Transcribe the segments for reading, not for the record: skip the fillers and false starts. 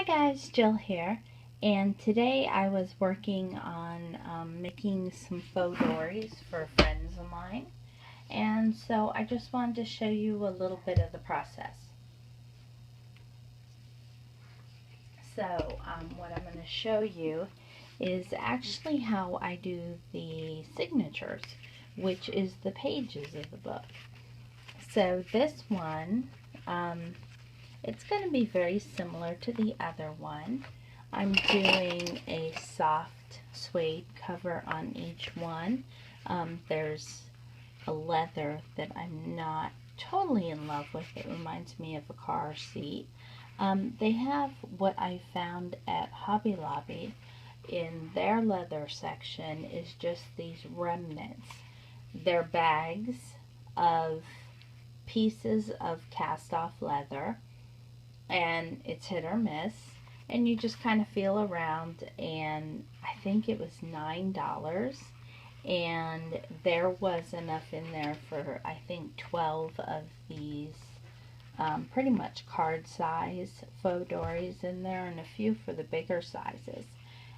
Hi guys, Jill here, and today I was working on making some faux dories for friends of mine, and so I just wanted to show you a little bit of the process. So what I'm going to show you is actually how I do the signatures, which is the pages of the book. So this one, it's going to be very similar to the other one. I'm doing a soft suede cover on each one. There's a leather that I'm not totally in love with. It reminds me of a car seat. They have what I found at Hobby Lobby in their leather section is just these remnants. They're bags of pieces of cast off leather, and it's hit or miss, and you just kind of feel around, and I think it was $9, and there was enough in there for I think 12 of these pretty much card size faux dories in there, and a few for the bigger sizes.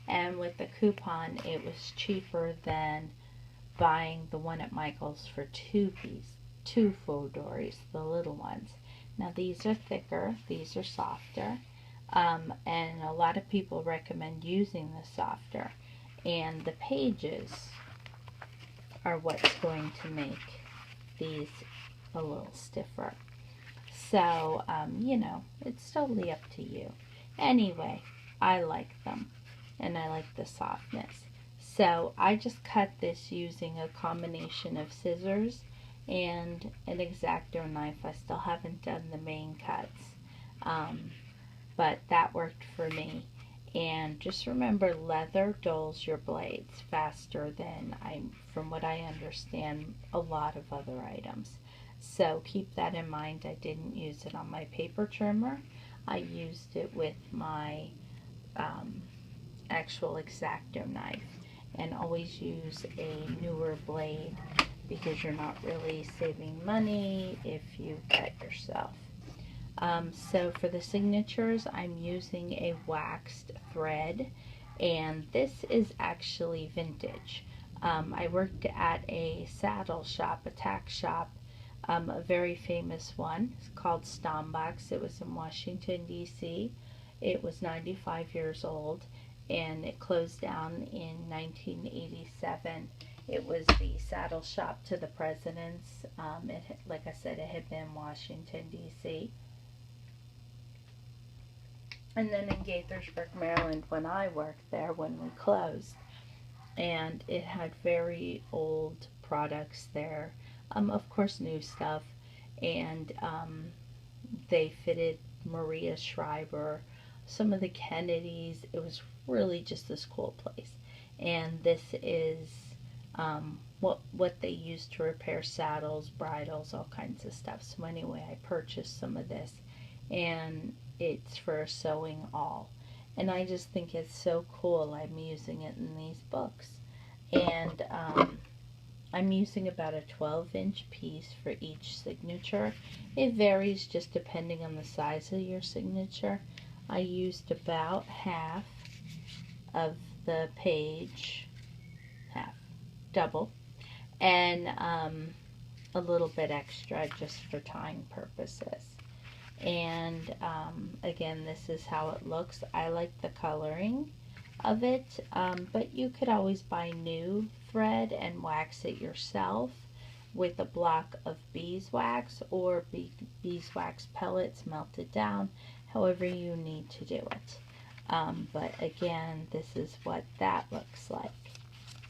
And with the coupon it was cheaper than buying the one at Michael's for two faux dories, the little ones. Now these are thicker, these are softer, and a lot of people recommend using the softer, and the pages are what's going to make these a little stiffer. So, you know, it's totally up to you. Anyway, I like them, and I like the softness. So I just cut this using a combination of scissors and an X-Acto knife. I still haven't done the main cuts, but that worked for me. And just remember, leather dulls your blades faster than, from what I understand, a lot of other items. So keep that in mind. I didn't use it on my paper trimmer. I used it with my actual X-Acto knife. And always use a newer blade, because you're not really saving money if you cut yourself. So for the signatures, I'm using a waxed thread, and this is actually vintage. I worked at a saddle shop, a tack shop, a very famous one. It's called Stombox. It was in Washington, D.C. It was 95 years old, and it closed down in 1987. It was the saddle shop to the presidents. Like I said, it had been Washington, D.C. And then in Gaithersburg, Maryland, when I worked there, when we closed. And it had very old products there. Of course, new stuff. And they fitted Maria Shriver, some of the Kennedys. It was really just this cool place. And this is what they use to repair saddles, bridles, all kinds of stuff. So anyway, I purchased some of this, and it's for sewing all. And I just think it's so cool. I'm using it in these books. And I'm using about a 12-inch piece for each signature. It varies just depending on the size of your signature. I used about half of the page, double, and a little bit extra just for tying purposes. And again, this is how it looks. I like the coloring of it, but you could always buy new thread and wax it yourself with a block of beeswax or beeswax pellets melted down, however you need to do it. But again, this is what that looks like.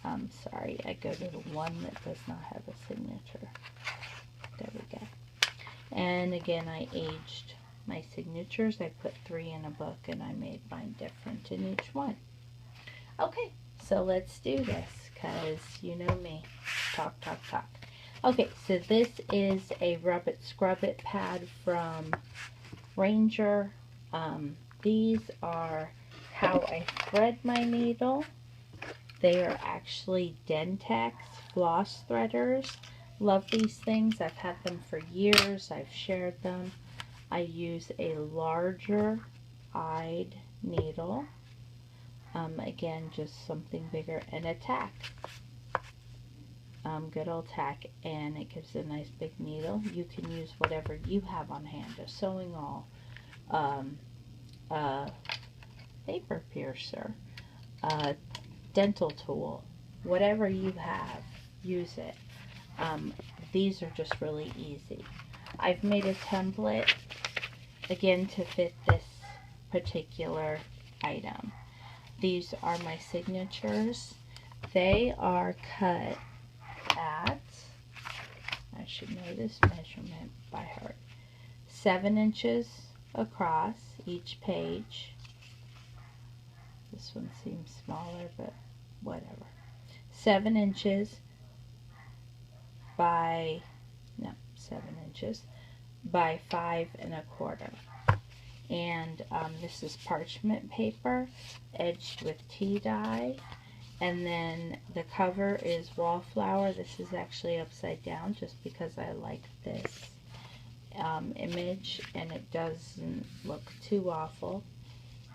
I'm sorry, I go to the one that does not have a signature. There we go. And again, I aged my signatures. I put 3 in a book, and I made mine different in each one. Okay, so let's do this, because you know me. Talk, talk, talk. Okay, so this is a Rub It Scrub It pad from Ranger. These are how I thread my needle. They are actually Dentex floss threaders. Love these things. I've had them for years. I've shared them. I use a larger eyed needle. Again, just something bigger, and a tack. Good old tack, and it gives a nice big needle. You can use whatever you have on hand, a sewing awl, paper piercer, a dental tool, whatever you have, use it. These are just really easy. I've made a template, again, to fit this particular item. These are my signatures. They are cut at, I should know this measurement by heart, 7 inches across each page. This one seems smaller, but whatever. 7 inches by, no, 7 inches by 5 1/4. And this is parchment paper edged with tea dye, and then the cover is wallflower. This is actually upside down just because I like this image and it doesn't look too awful.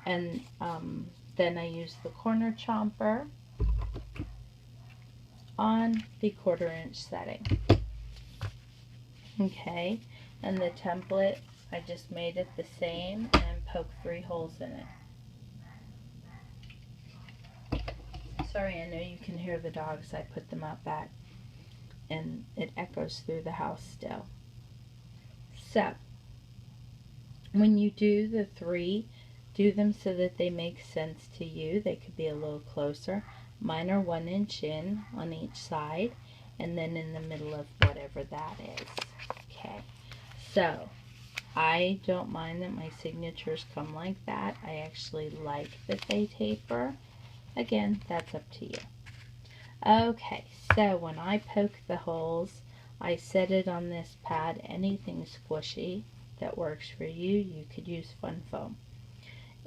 And then I use the corner chomper on the 1/4 inch setting. Okay, and the template, I just made it the same and poked 3 holes in it. Sorry, I know you can hear the dogs. I put them out back and it echoes through the house still. So, when you do the 3, do them so that they make sense to you. They could be a little closer. Mine are 1 inch in on each side and then in the middle of whatever that is. Okay, so I don't mind that my signatures come like that. I actually like that they taper. Again, that's up to you. Okay, so when I poke the holes, I set it on this pad. Anything squishy that works for you. You could use fun foam.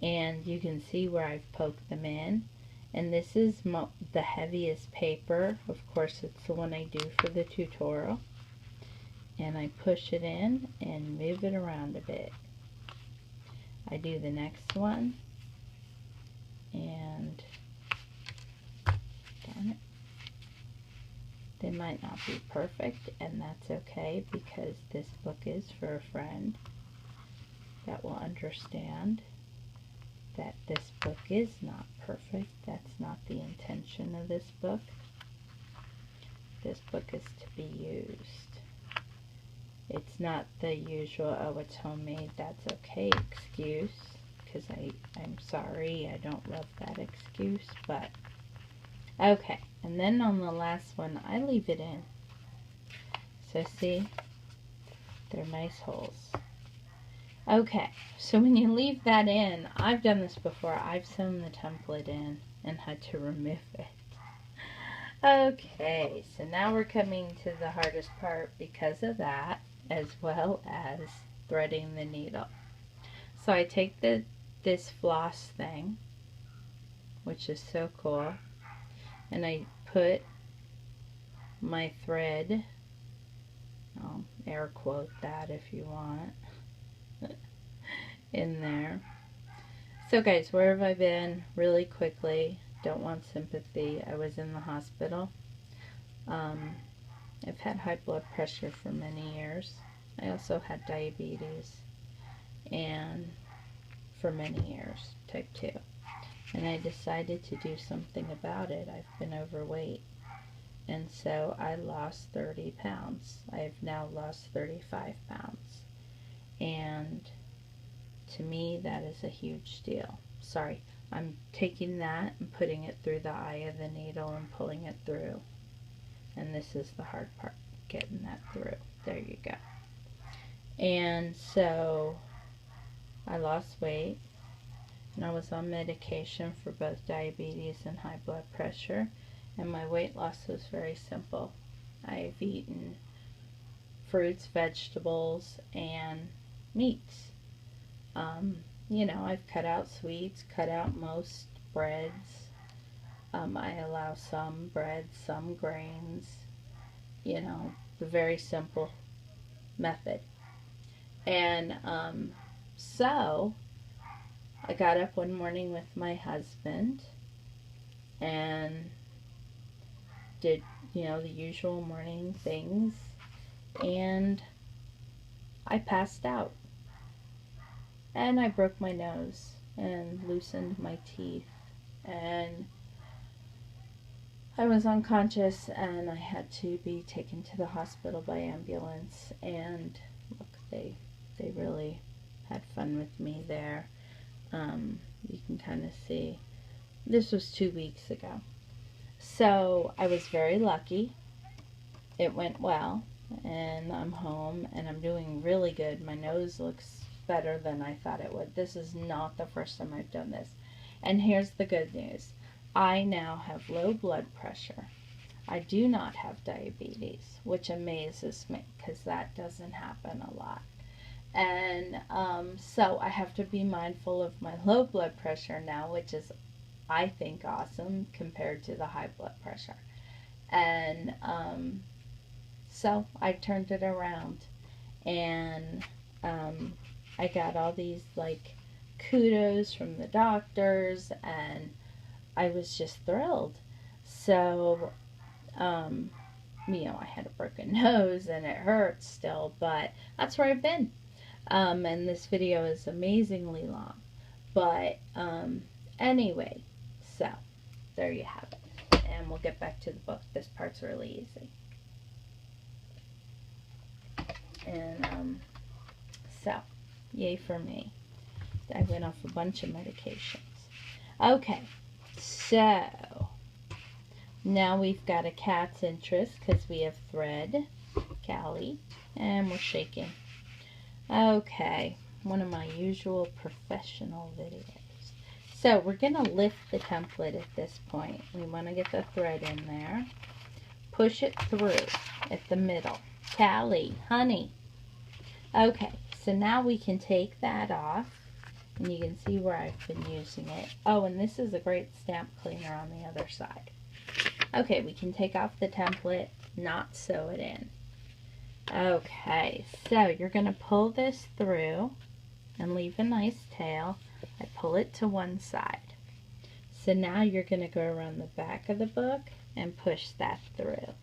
And you can see where I've poked them in. And this is the heaviest paper. Of course, it's the one I do for the tutorial. And I push it in and move it around a bit. I do the next one. And darn it. They might not be perfect, and that's okay because this book is for a friend that will understand that this book is not perfect. That's not the intention of this book. This book is to be used. It's not the usual, oh, it's homemade, that's okay excuse, because I'm sorry, I don't love that excuse, but okay. And then on the last one, I leave it in. So see, they're nice holes. Okay, so when you leave that in, I've done this before. I've sewn the template in and had to remove it. Okay, so now we're coming to the hardest part because of that, as well as threading the needle. So I take this floss thing, which is so cool, and I put my thread, I'll air quote that if you want, in there. So guys, where have I been? Really quickly, don't want sympathy. I was in the hospital. I've had high blood pressure for many years. I also had diabetes, and for many years, type 2. And I decided to do something about it. I've been overweight. And so I lost 30 pounds. I have now lost 35 pounds. And to me, that is a huge deal. Sorry, I'm taking that and putting it through the eye of the needle and pulling it through. And this is the hard part, getting that through. There you go. And so I lost weight. And I was on medication for both diabetes and high blood pressure. And my weight loss was very simple. I've eaten fruits, vegetables, and meats. You know, I've cut out sweets, cut out most breads. I allow some bread, some grains. You know, the very simple method. And so I got up one morning with my husband and did, the usual morning things, and I passed out. And I broke my nose and loosened my teeth, and I was unconscious, and I had to be taken to the hospital by ambulance. And look, they really had fun with me there. You can kind of see this was 2 weeks ago, so I was very lucky. It went well, and I'm home, and I'm doing really good. My nose looks better than I thought it would. This is not the first time I've done this. And here's the good news. I now have low blood pressure. I do not have diabetes, which amazes me because that doesn't happen a lot. And so I have to be mindful of my low blood pressure now, which is, I think, awesome compared to the high blood pressure. And so I turned it around, and I got all these like kudos from the doctors, and I was just thrilled. So I had a broken nose and it hurts still, but that's where I've been. And this video is amazingly long, but anyway, so there you have it, and we'll get back to the book. This part's really easy. And so yay for me. I went off a bunch of medications. Okay, so now we've got a cat's interest because we have thread, Callie, and we're shaking. Okay, one of my usual professional videos. So we're going to lift the template at this point. We want to get the thread in there. Push it through at the middle. Callie, honey. Okay, so now we can take that off. And you can see where I've been using it. Oh, and this is a great stamp cleaner on the other side. Okay, we can take off the template, not sew it in. Okay, so you're going to pull this through and leave a nice tail. I pull it to one side. So now you're going to go around the back of the book and push that through.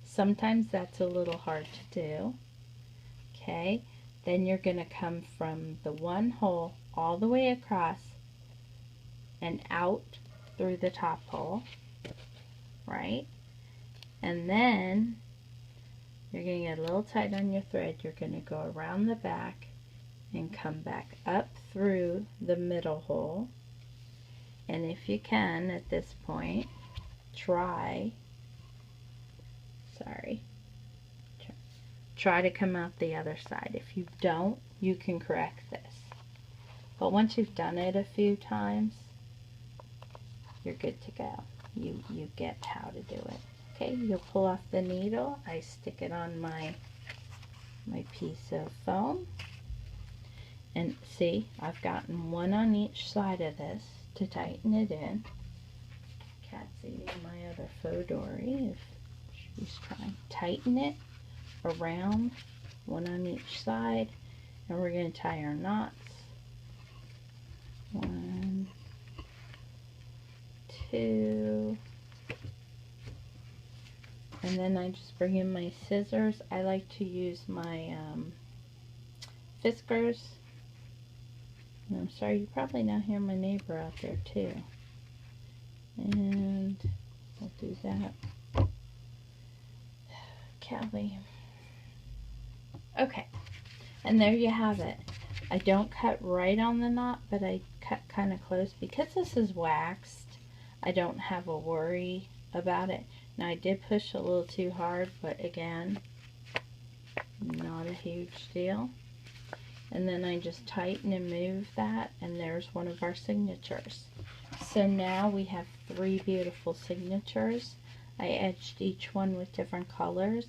Sometimes that's a little hard to do. Okay, then you're going to come from the one hole all the way across and out through the top hole, right? And then you're going to get a little tight on your thread. You're going to go around the back and come back up through the middle hole. And if you can, at this point, try to come out the other side. If you don't, you can correct this. But once you've done it a few times, you're good to go. You get how to do it. Okay, you'll pull off the needle. I stick it on my piece of foam. And see, I've gotten one on each side of this to tighten it in. Cat's eating my other Faux Midori if she's trying. Tighten it around, one on each side, and we're going to tie our knots. 1, 2, and then I just bring in my scissors. I like to use my Fiskars. And I'm sorry, you probably now hear my neighbor out there too. And I'll do that. Callie. Okay, and there you have it. I don't cut right on the knot, but I cut kind of close. Because this is waxed, I don't have a worry about it. Now I did push a little too hard, but again, not a huge deal. And then I just tighten and move that, and there's one of our signatures. So now we have 3 beautiful signatures. I edged each one with different colors.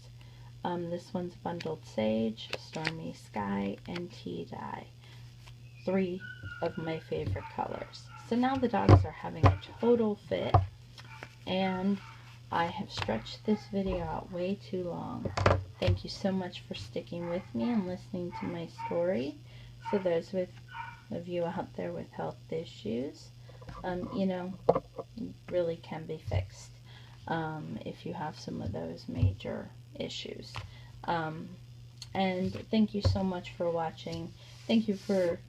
This one's Bundled Sage, Stormy Sky, and Tea Dye. 3 of my favorite colors. So now the dogs are having a total fit, and I have stretched this video out way too long. Thank you so much for sticking with me and listening to my story. So those with of you out there with health issues, you know, really can be fixed if you have some of those major issues. And thank you so much for watching. Thank you for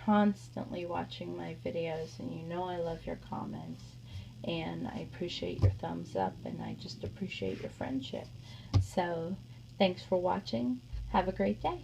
constantly watching my videos, and you know I love your comments, and I appreciate your thumbs up, and I just appreciate your friendship. So thanks for watching. Have a great day.